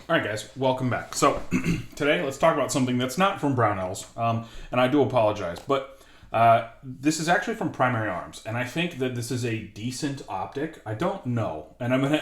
All right, guys, welcome back. So today, let's talk about something that's not from Brownells, and I do apologize, but this is actually from Primary Arms, and I think that this is a decent optic. I don't know, and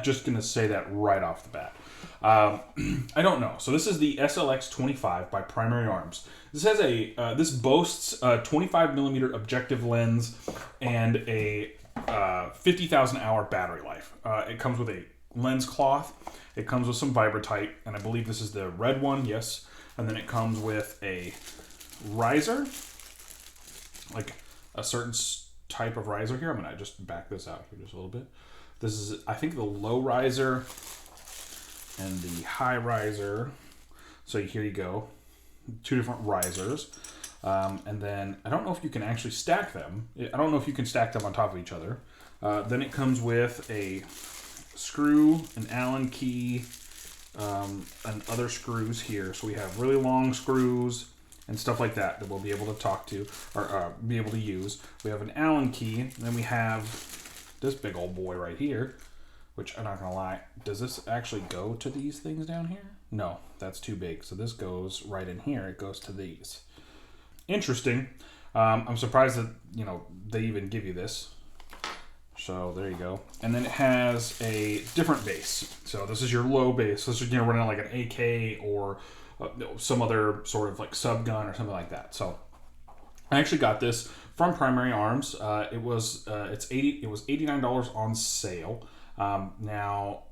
just gonna say that right off the bat. I don't know. So this is the SLX-25 by Primary Arms. This has this boasts a 25 millimeter objective lens and a 50,000 hour battery life. It comes with a lens cloth. It comes with some Vibratite, and I believe this is the red one, yes. And then it comes with a riser, like a certain type of riser here. I'm going to just back this out here just a little bit. This is, I think, the low riser and the high riser. So here you go, two different risers. And then I don't know if you can actually stack them. I don't know if you can stack them on top of each other. Then it comes with a screw, an Allen key, and other screws here. So we have really long screws and stuff like that we'll be able to talk to or be able to use. We have an Allen key, and then we have this big old boy right here, which I'm not gonna lie, does this actually go to these things down here? No, that's too big. So this goes right in here. It goes to these. Interesting. I'm surprised that they even give you this. So there you go. And then it has a different base. So this is your low base. This is running like an AK or some other sort of like sub gun or something like that. So I actually got this from Primary Arms. It was $89 on sale. Now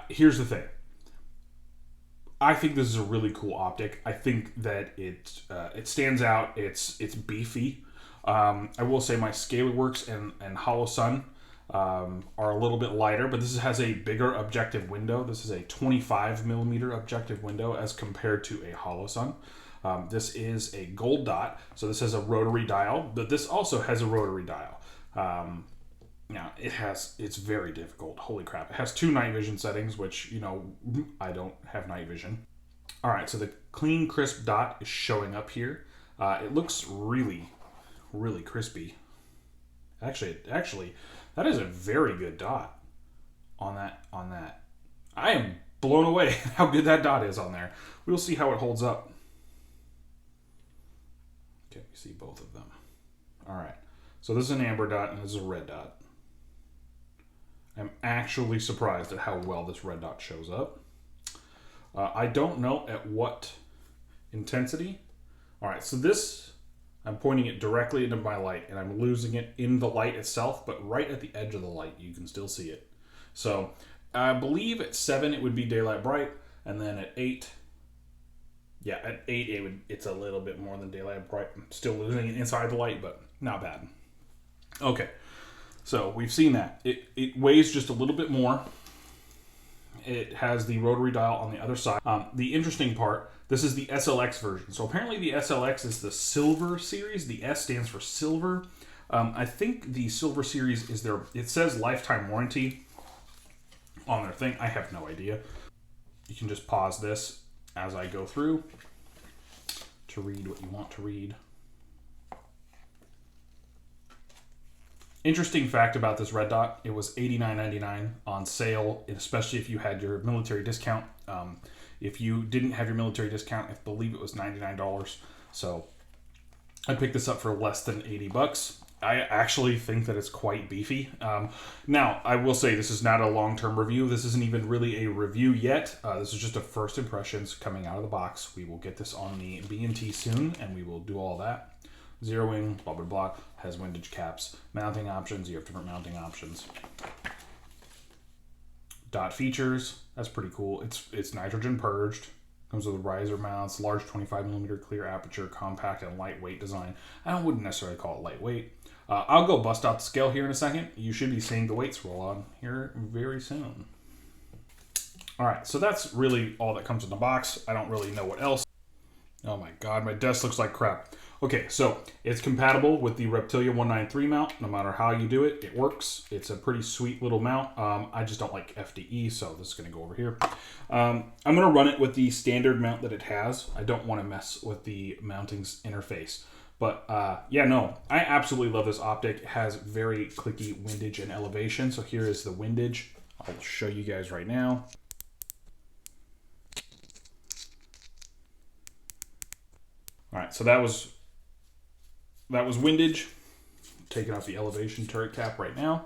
here's the thing. I think this is a really cool optic. I think that it stands out. It's beefy. I will say my ScalarWorks and Holosun are a little bit lighter, but this has a bigger objective window. This is a 25 millimeter objective window as compared to a Holosun. This is a gold dot, so this has a rotary dial, but this also has a rotary dial. Now it's very difficult. Holy crap. It has two night vision settings, which, I don't have night vision. All right, so the clean, crisp dot is showing up here. It looks really, really crispy. Actually, that is a very good dot on that. I am blown away how good that dot is on there. We'll see how it holds up. Okay, you see both of them. All right, so this is an amber dot and this is a red dot. I'm actually surprised at how well this red dot shows up. I don't know at what intensity. All right, so this, I'm pointing it directly into my light and I'm losing it in the light itself, but right at the edge of the light, you can still see it. So I believe at 7, it would be daylight bright. And then at 8, at 8, it's a little bit more than daylight bright. I'm still losing it inside the light, but not bad. Okay. So we've seen that. It weighs just a little bit more. It has the rotary dial on the other side. The interesting part, this is the SLX version. So apparently the SLX is the silver series. The S stands for silver. I think the silver series is it says lifetime warranty on their thing. I have no idea. You can just pause this as I go through to read what you want to read. Interesting fact about this red dot, it was $89.99 on sale, especially if you had your military discount. If you didn't have your military discount, I believe it was $99. So I picked this up for less than $80. I actually think that it's quite beefy. Now, I will say this is not a long-term review. This isn't even really a review yet. This is just a first impressions coming out of the box. We will get this on the B&T soon, and we will do all that. Zeroing, blah, blah, blah, has windage caps. Mounting options, you have different mounting options. Dot features, that's pretty cool. It's nitrogen purged. Comes with riser mounts, large 25 millimeter clear aperture, compact and lightweight design. I wouldn't necessarily call it lightweight. I'll go bust out the scale here in a second. You should be seeing the weights roll on here very soon. All right, so that's really all that comes in the box. I don't really know what else. Oh my God, my desk looks like crap. Okay, so it's compatible with the Reptilia 193 mount. No matter how you do it, it works. It's a pretty sweet little mount. I just don't like FDE, so this is going to go over here. I'm going to run it with the standard mount that it has. I don't want to mess with the mountings interface. But yeah, no, I absolutely love this optic. It has very clicky windage and elevation. So here is the windage. I'll show you guys right now. All right, so that was Windage. Taking off the elevation turret cap right now.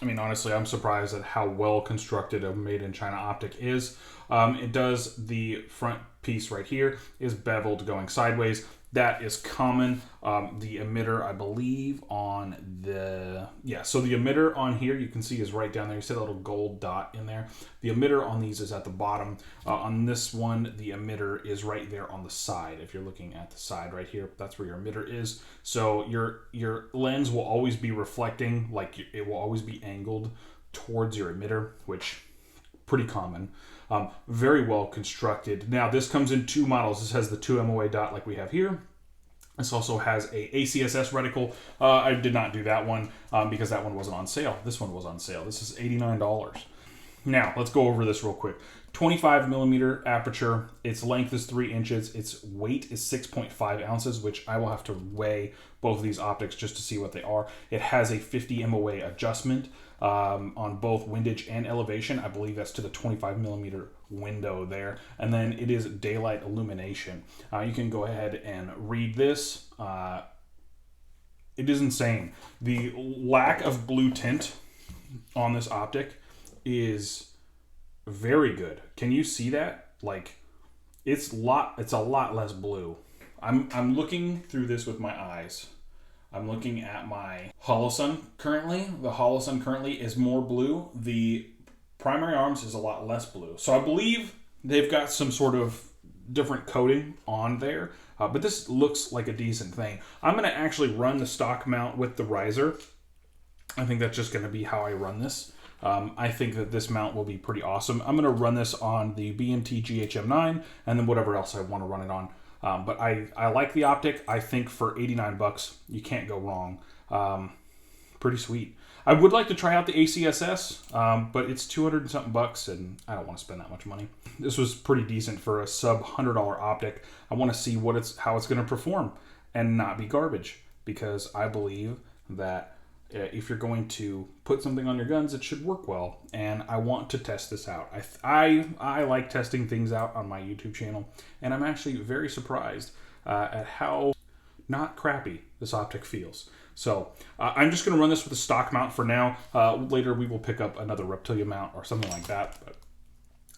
I mean, honestly, I'm surprised at how well constructed a made-in-China optic is. It does, the front piece right here is beveled going sideways. That is common. The emitter, I believe, on the... Yeah, so the emitter on here, you can see, is right down there. You see that little gold dot in there. The emitter on these is at the bottom. On this one, the emitter is right there on the side. If you're looking at the side right here, that's where your emitter is. So your lens will always be reflecting, like it will always be angled towards your emitter, which pretty common. Very well constructed. Now, this comes in two models. This has the 2 MOA dot like we have here. This also has a ACSS reticle. I did not do that one because that one wasn't on sale. This one was on sale. This is $89. Now, let's go over this real quick. 25 millimeter aperture. Its length is 3 inches. Its weight is 6.5 ounces, which I will have to weigh both of these optics just to see what they are. It has a 50 MOA adjustment on both windage and elevation. I believe that's to the 25 millimeter window there. And then it is daylight illumination. You can go ahead and read this. It is insane. The lack of blue tint on this optic is very good. Can you see that? Like, it's a lot less blue. I'm looking through this with my eyes. I'm looking at my Holosun currently. The Holosun currently is more blue. The primary arms is a lot less blue. So I believe they've got some sort of different coating on there. But this looks like a decent thing. I'm going to actually run the stock mount with the riser. I think that's just going to be how I run this. I think that this mount will be pretty awesome. I'm going to run this on the B&T GHM9 and then whatever else I want to run it on. But I like the optic. I think for 89 bucks, you can't go wrong. Pretty sweet. I would like to try out the ACSS, but it's 200 and something bucks, and I don't want to spend that much money. This was pretty decent for a sub $100 optic. I want to see how it's going to perform and not be garbage, because I believe that if you're going to put something on your guns, it should work well, and I want to test this out. I like testing things out on my YouTube channel, and I'm actually very surprised at how not crappy this optic feels. So I'm just going to run this with a stock mount for now. Later we will pick up another Reptilia mount or something like that, but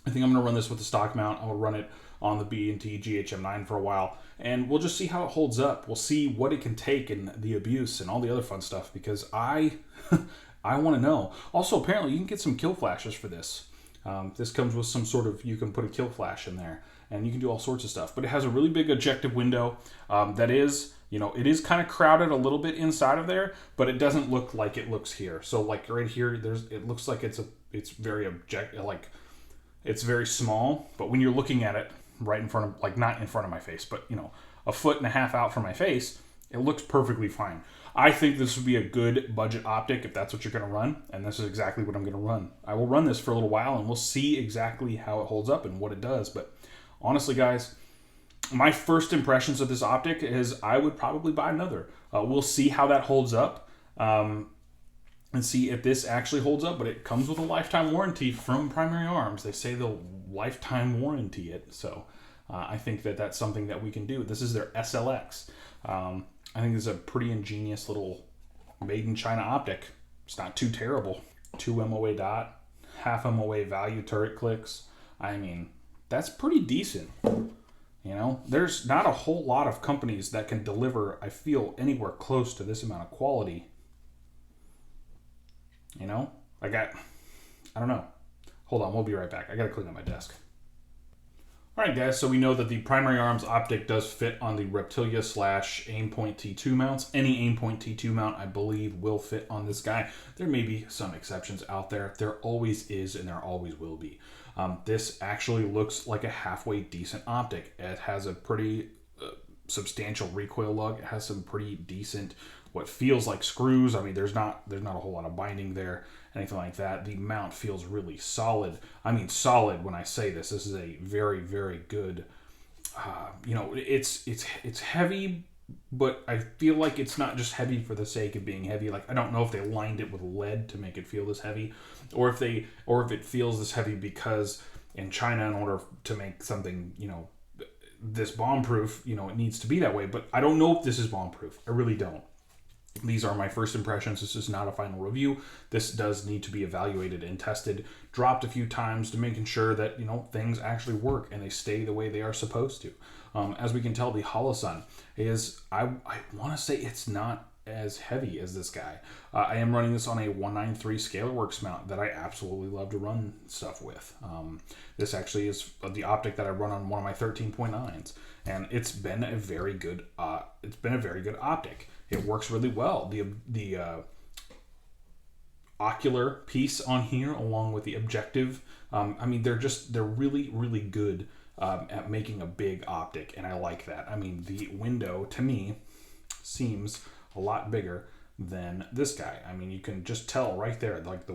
I think I'm going to run this with the stock mount. I'll run it on the B&T GHM9 for a while, and we'll just see how it holds up. We'll see what it can take and the abuse and all the other fun stuff, because I want to know. Also, apparently you can get some kill flashes for this. This comes with some sort of, you can put a kill flash in there, and you can do all sorts of stuff. But it has a really big objective window that is, it is kind of crowded a little bit inside of there, but it doesn't look like it looks here. So like right here, it looks like it's very it's very small, but when you're looking at it right in front of, like not in front of my face, but a foot and a half out from my face, it looks perfectly fine. I think this would be a good budget optic if that's what you're going to run, and this is exactly what I'm going to run. I will run this for a little while, and we'll see exactly how it holds up and what it does. But honestly, guys, my first impressions of this optic is I would probably buy another. We'll see how that holds up. And see if this actually holds up, but it comes with a lifetime warranty from Primary Arms. They say they'll lifetime warranty it, so I think that that's something that we can do. This is their SLX. I think this is a pretty ingenious little made-in-China optic. It's not too terrible. 2 MOA dot, half MOA value turret clicks. I mean, that's pretty decent. There's not a whole lot of companies that can deliver, I feel, anywhere close to this amount of quality. I don't know. Hold on, we'll be right back. I gotta clean up my desk. All right, guys, so we know that the Primary Arms optic does fit on the Reptilia / Aimpoint T2 mounts. Any Aimpoint T2 mount, I believe, will fit on this guy. There may be some exceptions out there. There always is, and there always will be. This actually looks like a halfway decent optic. It has a pretty substantial recoil lug. It has some pretty decent, what feels like screws. I mean, there's not a whole lot of binding there, anything like that. The mount feels really solid. I mean, solid when I say this. This is a very, very good. It's heavy, but I feel like it's not just heavy for the sake of being heavy. Like, I don't know if they lined it with lead to make it feel this heavy, or if it feels this heavy because in China, in order to make something, this bomb proof, it needs to be that way. But I don't know if this is bomb proof. I really don't. These are my first impressions. This is not a final review. This does need to be evaluated and tested, dropped a few times to making sure that, things actually work and they stay the way they are supposed to. As we can tell, the Holosun is, I want to say it's not as heavy as this guy. I am running this on a 193 ScalarWorks mount that I absolutely love to run stuff with. This actually is the optic that I run on one of my 13.9s, and it's been a very good optic. It works really well. The ocular piece on here, along with the objective, they're really, really good at making a big optic, and I like that. The window, to me, seems a lot bigger than this guy. You can just tell right there, like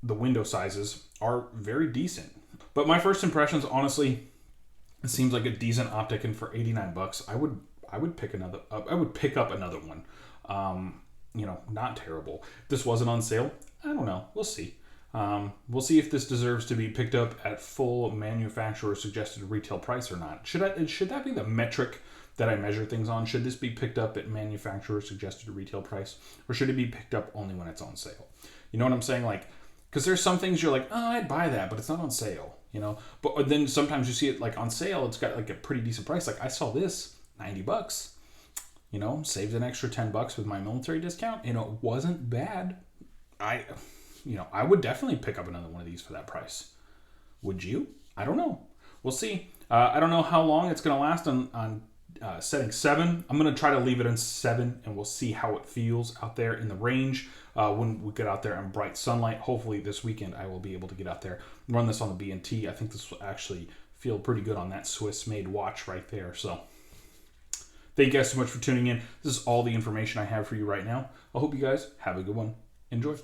the window sizes are very decent. But my first impressions, honestly, it seems like a decent optic, and for $89, I would pick up another one. Not terrible. If this wasn't on sale, I don't know. We'll see. We'll see if this deserves to be picked up at full manufacturer suggested retail price or not. Should that be the metric that I measure things on? Should this be picked up at manufacturer suggested retail price, or should it be picked up only when it's on sale? You know what I'm saying? Like, because there's some things you're like, oh, I'd buy that, but it's not on sale. But then sometimes you see it like on sale. It's got like a pretty decent price. Like, I saw this $90. Saved an extra $10 with my military discount. It wasn't bad. I would definitely pick up another one of these for that price. Would you? I don't know. We'll see. I don't know how long it's going to last on setting 7. I'm going to try to leave it in 7, and we'll see how it feels out there in the range when we get out there in bright sunlight. Hopefully this weekend I will be able to get out there and run this on the B&T. I think this will actually feel pretty good on that Swiss-made watch right there. So thank you guys so much for tuning in. This is all the information I have for you right now. I hope you guys have a good one. Enjoy.